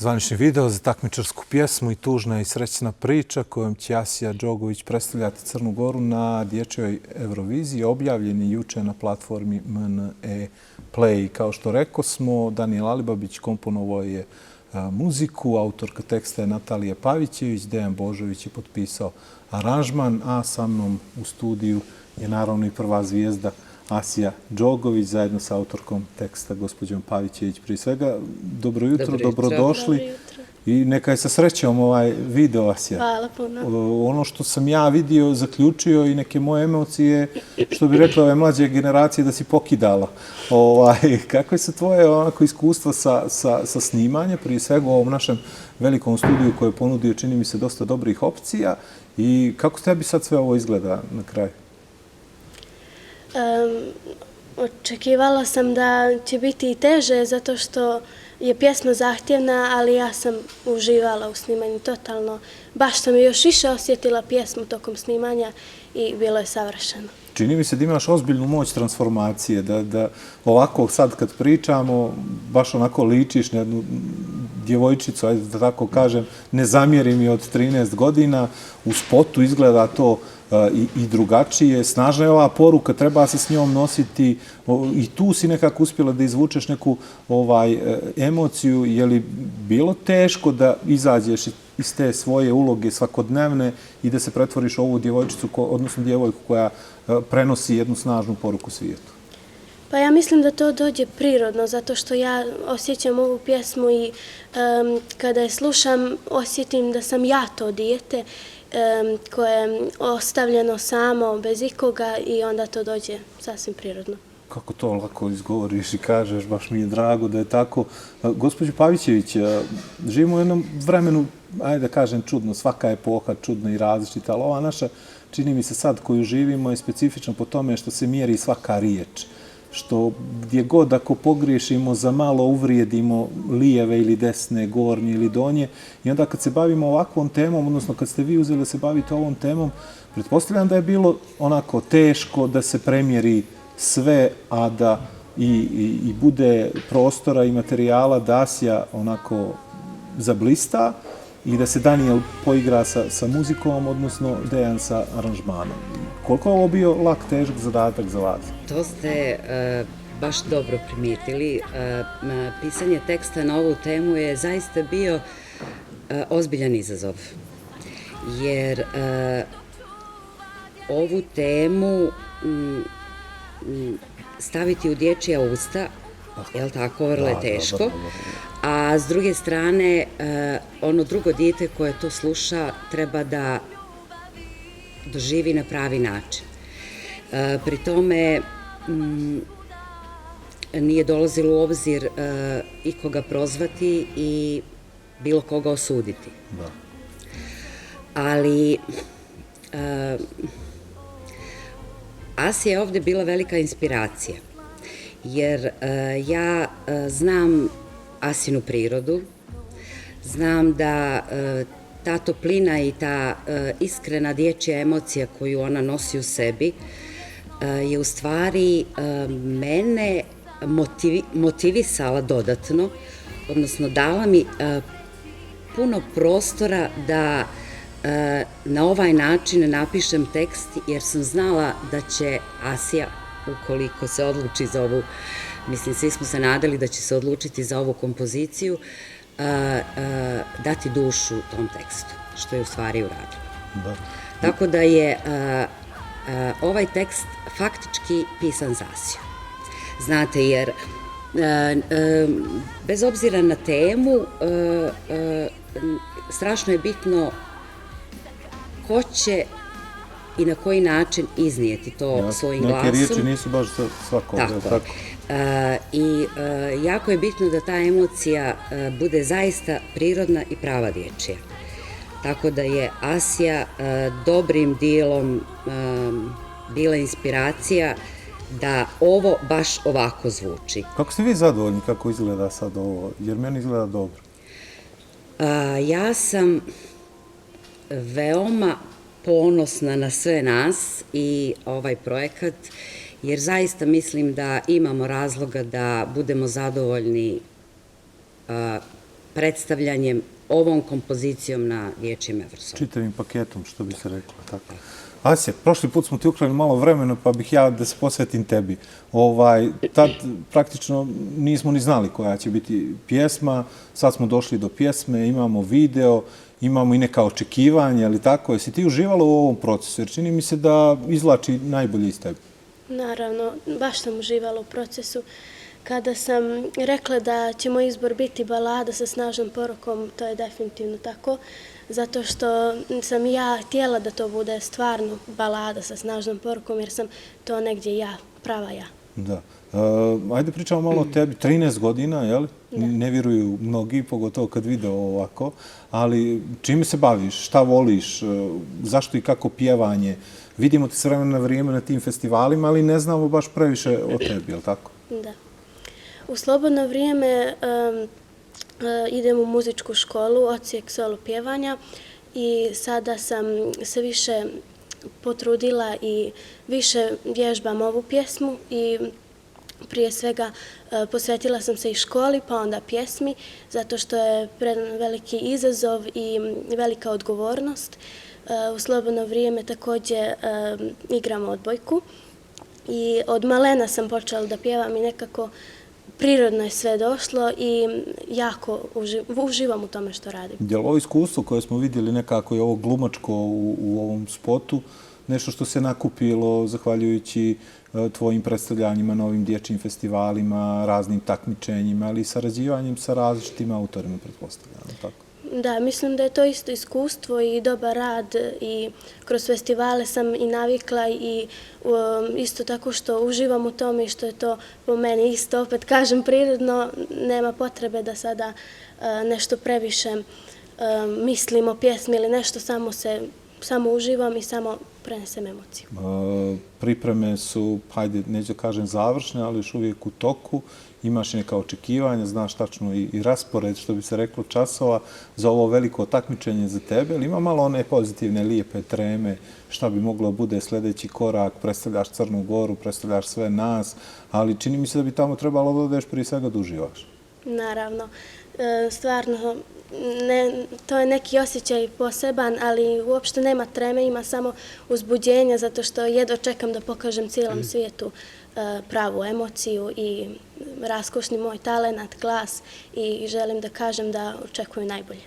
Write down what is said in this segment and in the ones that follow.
Zvanični video za takmičarsku pjesmu i tužna i srećna priča kojom će Asija Đogović predstavljati Crnu Goru na dječjoj Euroviziji, objavljen je juče na platformi MNE Play. Kao što rekao smo, Danijel Alibabić komponovao je muziku, autorka teksta je Natalija Pavićević, Dejan Božović je potpisao aranžman, a sa mnom u studiju je naravno i prva zvijezda Asija Đogović zajedno sa autorkom teksta gospođom Pavićević. Prije svega, dobro jutro, dobrodošli i neka je sa srećom ovaj video, Asija. Hvala puno. Ono što sam ja vidio, zaključio i neke moje emocije, što bi rekla ove mlađe generacije, da si pokidala. Kakve su tvoje onako iskustva sa snimanja, prije svega u ovom našem velikom studiju koje je ponudio, čini mi se, dosta dobrih opcija, i kako tebi sad sve ovo izgleda na kraju? Očekivala sam da će biti i teže zato što je pjesma zahtjevna, ali ja sam uživala u snimanju totalno. Baš sam još više osjetila pjesmu tokom snimanja i bilo je savršeno. Čini mi se da imaš ozbiljnu moć transformacije, da ovako sad kad pričamo, baš onako ličiš na jednu djevojčicu, ajde da tako kažem, ne zamjerim je od 13 godina, u spotu izgleda to i drugačije. Snažna je ova poruka, treba se s njom nositi i tu si nekako uspjela da izvučeš neku emociju. Je li bilo teško da izađeš iz te svoje uloge svakodnevne i da se pretvoriš u ovu djevojčicu, odnosno djevojku koja prenosi jednu snažnu poruku svijetu? Pa ja mislim da to dođe prirodno, zato što ja osjećam ovu pjesmu i kada je slušam, osjetim da sam ja to dijete koje je ostavljeno samo, bez ikoga, i onda to dođe sasvim prirodno. Kako to lako izgovoriš i kažeš, baš mi je drago da je tako. Gospođo Pavićević, živimo u jednom vremenu, ajde da kažem, čudno, svaka epoha čudna i različita, ali ova naša, čini mi se sad koju živimo, je specifična po tome što se mjeri svaka riječ. Što gdje god ako pogriješimo za malo uvrijedimo lijeve ili desne, gornje ili donje, i onda kad se bavimo ovakvom temom, odnosno kad ste vi uzeli da se bavite ovom temom, pretpostavljam da je bilo onako teško da se premjeri sve, a da i bude prostora i materijala da Asija onako zablista i da se Danijel poigra sa muzikom, odnosno Dejan sa aranžmanom. Koliko je ovo bio lak, težak zadatak za vas? To ste baš dobro primijetili. Pisanje teksta na ovu temu je zaista bio ozbiljan izazov. Jer ovu temu staviti u dječja usta, jel tako, vrlo je teško. A s druge strane, ono drugo dijete koje to sluša treba da doživi na pravi način. Pri tome nije dolazilo u obzir ikoga prozvati i bilo koga osuditi. Ali Asija je ovdje bila velika inspiracija, jer ja znam Asinu prirodu, znam da ta toplina i ta iskrena dječja emocija koju ona nosi u sebi je u stvari mene motivisala dodatno, odnosno dala mi puno prostora da na ovaj način napišem tekst, jer sam znala da će Asija, ukoliko se odluči za ovu, mislim, svi smo se nadali da će se odlučiti za ovu kompoziciju, dati dušu tom tekstu, što je u stvari uradila. Tako da je ovaj tekst faktički pisan za Asiju. Znate, jer bez obzira na temu, strašno je bitno ko će i na koji način iznijeti to svojim glasom. Neke riječi nisu baš svako. Tako. I jako je bitno da ta emocija bude zaista prirodna i prava dječja. Tako da je Asija dobrim dijelom bila inspiracija da ovo baš ovako zvuči. Kako ste vi zadovoljni kako izgleda sad ovo? Jer meni izgleda dobro. Ja sam veoma ponosna na sve nas i ovaj projekat, jer zaista mislim da imamo razloga da budemo zadovoljni predstavljanjem ovom kompozicijom na dječjem Eversonu. Čitavim paketom, što bi se reklo, tako. Asja, prošli put smo ti ukrali malo vremena, pa bih ja da se posvetim tebi. Tad praktično nismo ni znali koja će biti pjesma, sad smo došli do pjesme, imamo video, imamo i neka očekivanja, ali tako, jesi ti uživala u ovom procesu? Jer čini mi se da izvlači najbolje iz tebe. Naravno, baš sam uživala u procesu. Kada sam rekla da će moj izbor biti balada sa snažnom porukom, to je definitivno tako, zato što sam ja htjela da to bude stvarno balada sa snažnom porukom, jer sam to negdje ja, prava ja. Da. Ajde pričamo malo o tebi. 13 godina, jel? Ne vjeruju mnogi, pogotovo kad vide ovako, ali čime se baviš, šta voliš, zašto i kako pjevanje? Vidimo te s vremena na vrijeme na tim festivalima, ali ne znamo baš previše o tebi, jel tako? Da. U slobodno vrijeme idem u muzičku školu, odsjek solo pjevanja i sada sam se više potrudila i više vježbam ovu pjesmu i prije svega posvetila sam se i školi, pa onda pjesmi, zato što je veliki izazov i velika odgovornost. U slobodno vrijeme također igram odbojku i od malena sam počela da pjevam i nekako prirodno je sve došlo i jako uživam u tome što radim. Je li ovo iskustvo koje smo vidjeli nekako i ovo glumačko u ovom spotu, nešto što se nakupilo zahvaljujući tvojim predstavljanjima na ovim dječjim festivalima, raznim takmičenjima, ali i sarađivanjem sa različitim autorima, pretpostavljamo, tako? Da, mislim da je to isto iskustvo i dobar rad i kroz festivale sam i navikla i isto tako što uživam u tome i što je to po meni isto, opet kažem, prirodno, nema potrebe da sada nešto previše mislim o pjesmi ili nešto, samo uživam i samo prenesem emociju. Pripreme su, hajde, neću da kažem završne, ali još uvijek u toku. Imaš neka očekivanja, znaš tačno i raspored, što bi se reklo, časova za ovo veliko takmičenje za tebe, ali ima malo one pozitivne, lijepe treme, šta bi moglo bude sljedeći korak, predstavljaš Crnu Goru, predstavljaš sve nas, ali čini mi se da bi tamo trebalo da odeš prije svega da uživaš. Naravno, stvarno, to je neki osjećaj poseban, ali uopšte nema treme, ima samo uzbuđenja, zato što jedva čekam da pokažem cijelom svijetu pravu emociju i raskošni moj talenat, glas i želim da kažem da očekuju najbolje.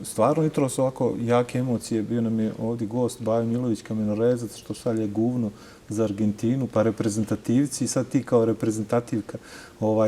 Stvarno, jutro su ovako jake emocije. Bio nam je ovdje gost Bajo Milović Kamenorezac, što šalje guvno za Argentinu, pa reprezentativci i sad ti kao reprezentativka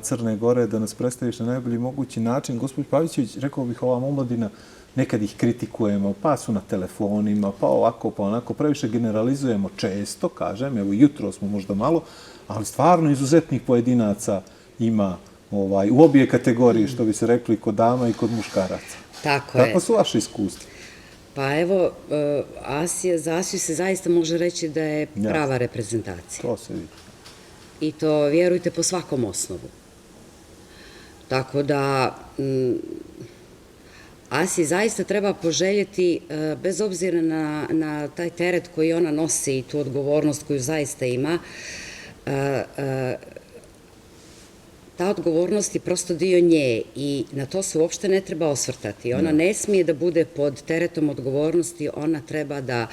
Crne Gore da nas predstaviš na najbolji mogući način. Gospodin Pavićević, rekao bih, ova omladina, nekad ih kritikujemo, pa su na telefonima, pa ovako, pa onako, previše generalizujemo često, kažem, evo jutro smo možda malo, ali stvarno izuzetnih pojedinaca ima u obje kategorije, što bi se rekli, kod dama i kod muškaraca. Tako je. Kako su vaše iskustva? Pa evo, za Asiju se zaista može reći da je prava reprezentacija. To se vidi. I to, vjerujte, po svakom osnovu. Tako da, Asiji zaista treba poželjeti, bez obzira na taj teret koji ona nosi i tu odgovornost koju zaista ima, ta odgovornost je prosto dio nje i na to se uopšte ne treba osvrtati. Ona ne smije da bude pod teretom odgovornosti, ona treba da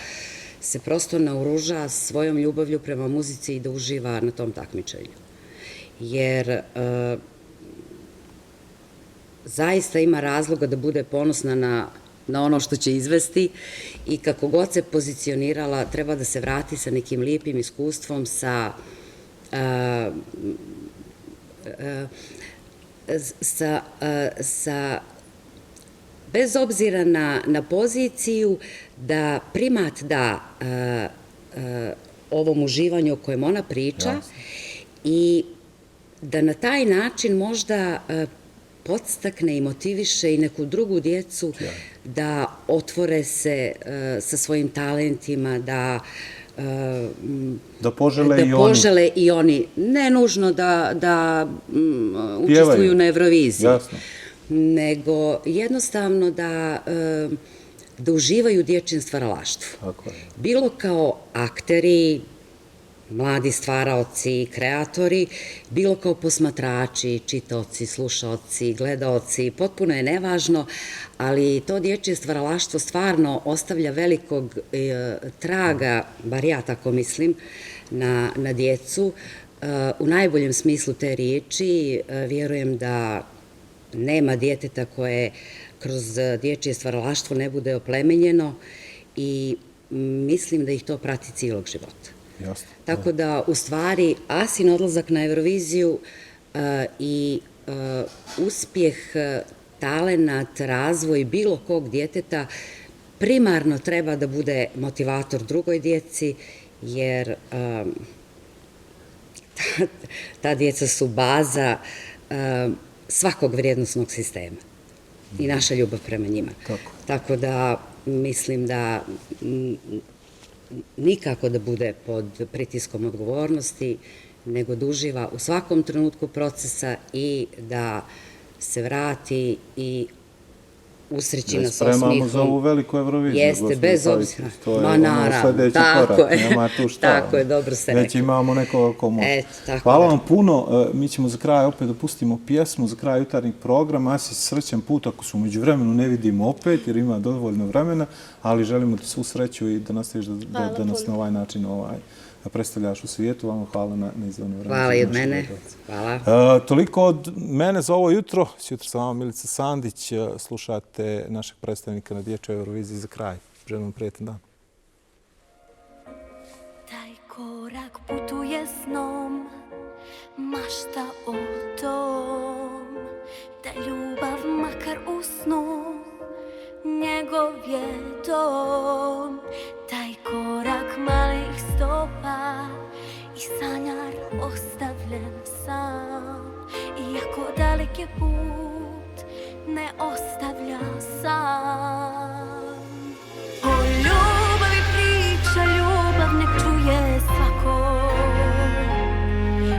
se prosto naoruža svojom ljubavlju prema muzici i da uživa na tom takmičenju. Jer zaista ima razloga da bude ponosna na ono što će izvesti i kako god se pozicionirala treba da se vrati sa nekim lijepim iskustvom, bez obzira na poziciju, da primat da ovom uživanju o kojem ona priča i da na taj način možda podstakne i motiviše i neku drugu djecu da otvore se sa svojim talentima, da požele i oni. Ne nužno da učestvuju na Euroviziji, nego jednostavno da uživaju u dječjem stvaralaštvu. Bilo kao akteri, mladi stvaraoci, kreatori, bilo kao posmatrači, čitaoci, slušaoci, gledaoci, potpuno je nevažno, ali to dječje stvaralaštvo stvarno ostavlja velikog traga, bar ja tako mislim, na djecu, u najboljem smislu te riječi. Vjerujem da nema djeteta koje kroz dječje stvaralaštvo ne bude oplemenjeno i mislim da ih to prati cijelog života. Jasno. Tako da, u stvari, Asin odlazak na Euroviziju i uspjeh, talenat, razvoj bilo kog djeteta primarno treba da bude motivator drugoj djeci, jer ta djeca su baza svakog vrijednosnog sistema i naša ljubav prema njima. Tako da mislim da nikako da bude pod pritiskom odgovornosti, nego da uživa u svakom trenutku procesa i da se vrati i usreći nas osmihom. Spremamo za ovu veliku Euroviziju. Jeste, bez obzira. Ma naravno, tako je. Nema tu šta. Tako je, dobro se rekao. Već imamo neko ko može. Hvala vam puno. Mi ćemo za kraj opet da pustimo pjesmu, za kraj jutarnjeg programa. Asi srećan put ako se umeđu vremenu ne vidimo opet, jer ima dovoljno vremena, ali želimo ti svu sreću i da nastaviš da nas na ovaj način predstavljaš u svijetu. Vama hvala na izdvojeno vreme. Hvala i od mene. Hvala. Toliko od mene za ovo jutro. Sutra sa vama Milica Sandić. Slušate našeg predstavnika na dječjoj Euroviziji za kraj. Želim vam prijetan dan. Taj korak putuje snom, mašta o tom, da ljubav makar u snu njegov je dom. Taj korak malih stopa i sanjar ostavljen sam, iako dalek je put ne ostavlja sam. O ljubavi priča, ljubav nek čuje svako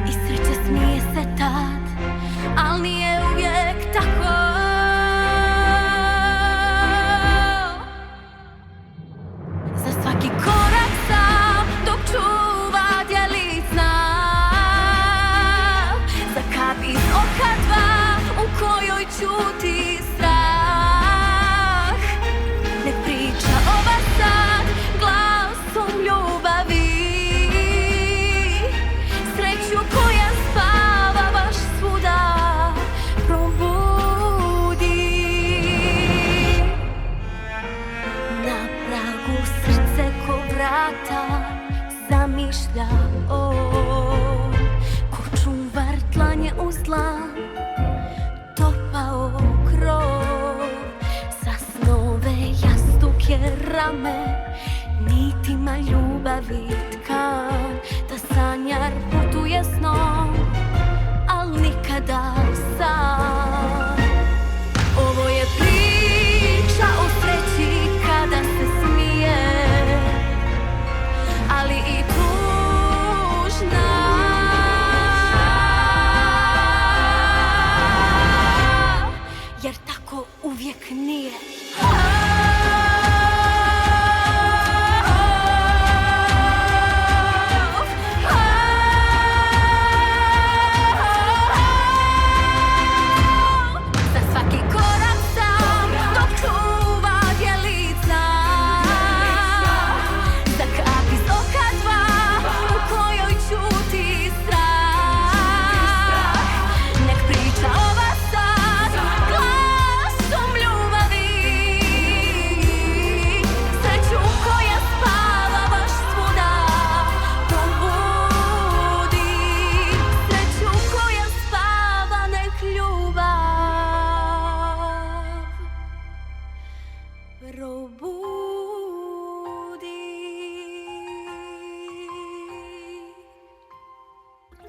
i sreća smije se tad, al nije uvijek tako. Za svaki korak sam dok čuva djelić znam, za kap iz oka dva u kojoj čuti strah. Nek priča ova sad glasom ljubavi, sreću koja spava baš svuda probudi. Na pragu srce ko vrata zamišlja on, ko čuvar dlanje uz dlan topao krov. Za snove jastuke rame nitima ljubavi tkan, da sanjar putuje snom, al nikada sam. Ovo je priča o sreći kada se smije, ali i tužna, jer tako uvijek nije.